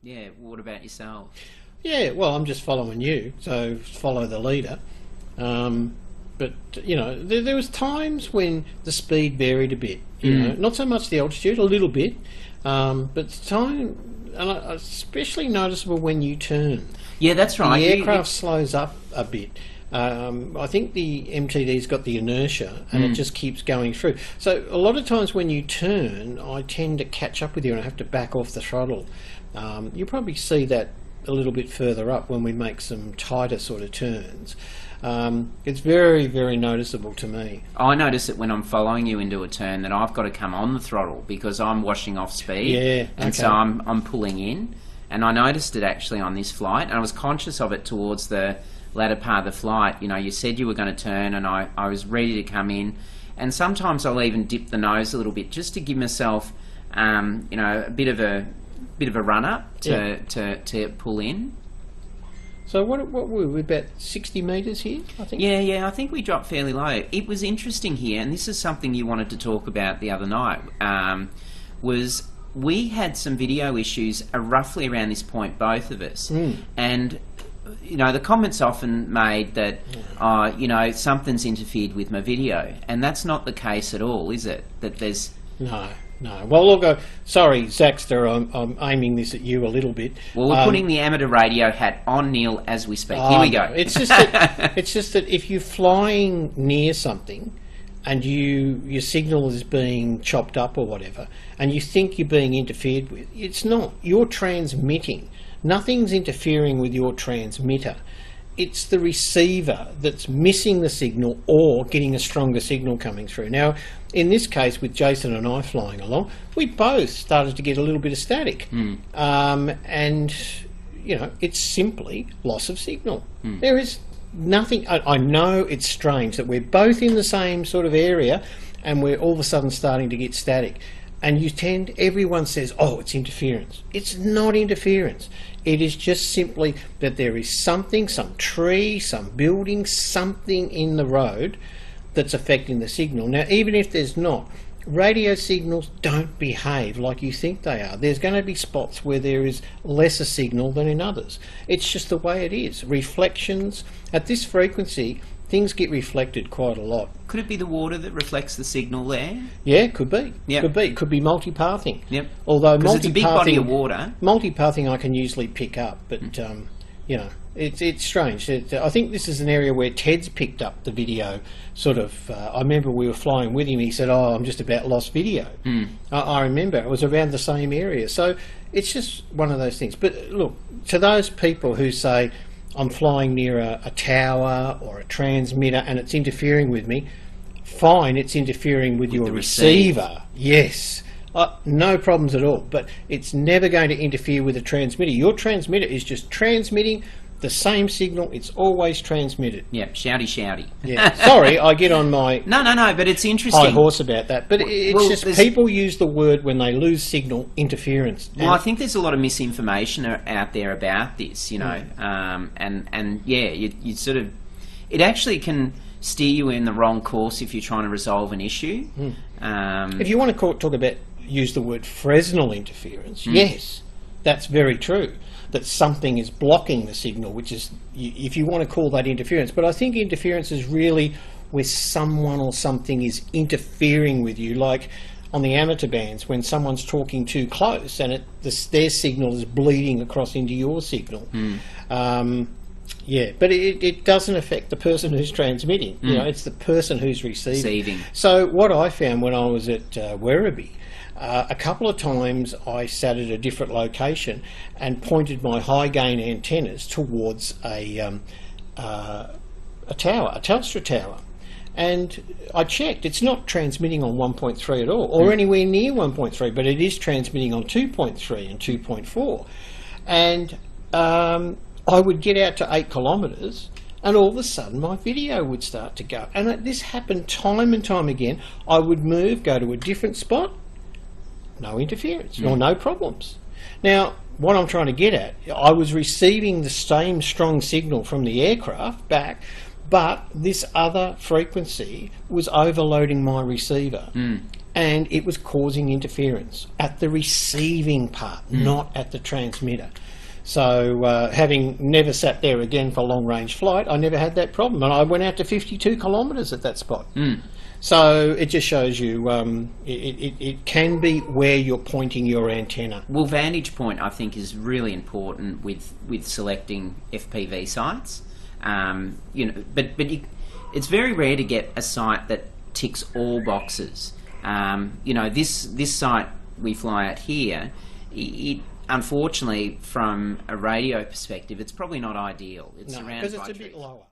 Yeah, what about yourself? Yeah, well, I'm just following you, so follow the leader. But you know, there was times when the speed varied a bit. You know, not so much the altitude, a little bit, but time, and especially noticeable when you turn. Yeah, that's right. The aircraft slows up a bit. I think the MTD's got the inertia and it just keeps going through. So a lot of times when you turn, I tend to catch up with you and I have to back off the throttle. You'll probably see that a little bit further up when we make some tighter sort of turns. It's very, very noticeable to me. I notice it when I'm following you into a turn that I've got to come on the throttle because I'm washing off speed. Yeah, and so I'm pulling in. And I noticed it actually on this flight, and I was conscious of it towards the latter part of the flight. You know, you said you were going to turn, and I was ready to come in. And sometimes I'll even dip the nose a little bit just to give myself, you know, a bit of a run up to pull in. So what were we, about 60 metres here, I think? Yeah, I think we dropped fairly low. It was interesting here, and this is something you wanted to talk about the other night, was we had some video issues roughly around this point, both of us. And, you know, the comments often made that, you know, something's interfered with my video. And that's not the case at all, is it? That there's... No. Well, look, sorry, Zaxter, I'm aiming this at you a little bit. Well, we're putting the amateur radio hat on, Neil, as we speak. Here we go. It's just that if you're flying near something and your signal is being chopped up or whatever, and you think you're being interfered with, it's not. You're transmitting. Nothing's interfering with your transmitter. It's the receiver that's missing the signal or getting a stronger signal coming through. Now, in this case, with Jason and I flying along, we both started to get a little bit of static. And, you know, it's simply loss of signal. There is nothing... I know it's strange that we're both in the same sort of area and we're all of a sudden starting to get static. And everyone says, oh, it's interference. It's not interference. It is just simply that there is something, some tree, some building, something in the road that's affecting the signal. Now, even if there's not, radio signals don't behave like you think they are. There's going to be spots where there is lesser signal than in others. It's just the way it is. Reflections, at this frequency, things get reflected quite a lot. Could it be the water that reflects the signal there? Yeah, could be. Yep. Could be. It could be multipathing. Yep. Although because it's a big body of water. Multipathing I can usually pick up, but you know, it's strange. I think this is an area where Ted's picked up the video. Sort of. I remember we were flying with him. He said, "Oh, I'm just about lost video." I remember it was around the same area. So it's just one of those things. But look, to those people who say, I'm flying near a tower or a transmitter and it's interfering with me, fine, it's interfering with your receiver. Yes, no problems at all, but it's never going to interfere with the transmitter. Your transmitter is just transmitting the same signal. It's always transmitted. Yeah, shouty. Yeah, sorry, I get on my no, but it's interesting. High horse about that, but it's just people use the word when they lose signal, interference. Well, I think there's a lot of misinformation out there about this, you know, and yeah, you sort of, it actually can steer you in the wrong course if you're trying to resolve an issue. If you want to use the word Fresnel interference, yes, that's very true. That something is blocking the signal, which is, if you want to call that interference. But I think interference is really where someone or something is interfering with you, like on the amateur bands when someone's talking too close and their signal is bleeding across into your signal. Yeah, but it doesn't affect the person who's transmitting. You know, it's the person who's receiving. So what I found when I was at Werribee, a couple of times I sat at a different location and pointed my high gain antennas towards a tower, a Telstra tower, and I checked. It's not transmitting on 1.3 at all, or anywhere near 1.3, but it is transmitting on 2.3 and 2.4, and I would get out to 8 kilometres and all of a sudden my video would start to go, and this happened time and time again. I would move, go to a different spot, no interference or no problems. Now, what I'm trying to get at, I was receiving the same strong signal from the aircraft back, But this other frequency was overloading my receiver. And it was causing interference at the receiving part, not at the transmitter. So having never sat there again for long-range flight, I never had that problem. And I went out to 52 kilometres at that spot. So it just shows you it can be where you're pointing your antenna. Well, vantage point, I think, is really important with selecting FPV sites. You know, but it's very rare to get a site that ticks all boxes. You know, this site we fly at here, it unfortunately, from a radio perspective, it's probably not ideal. It's surrounded by because it's a bit trees. lower.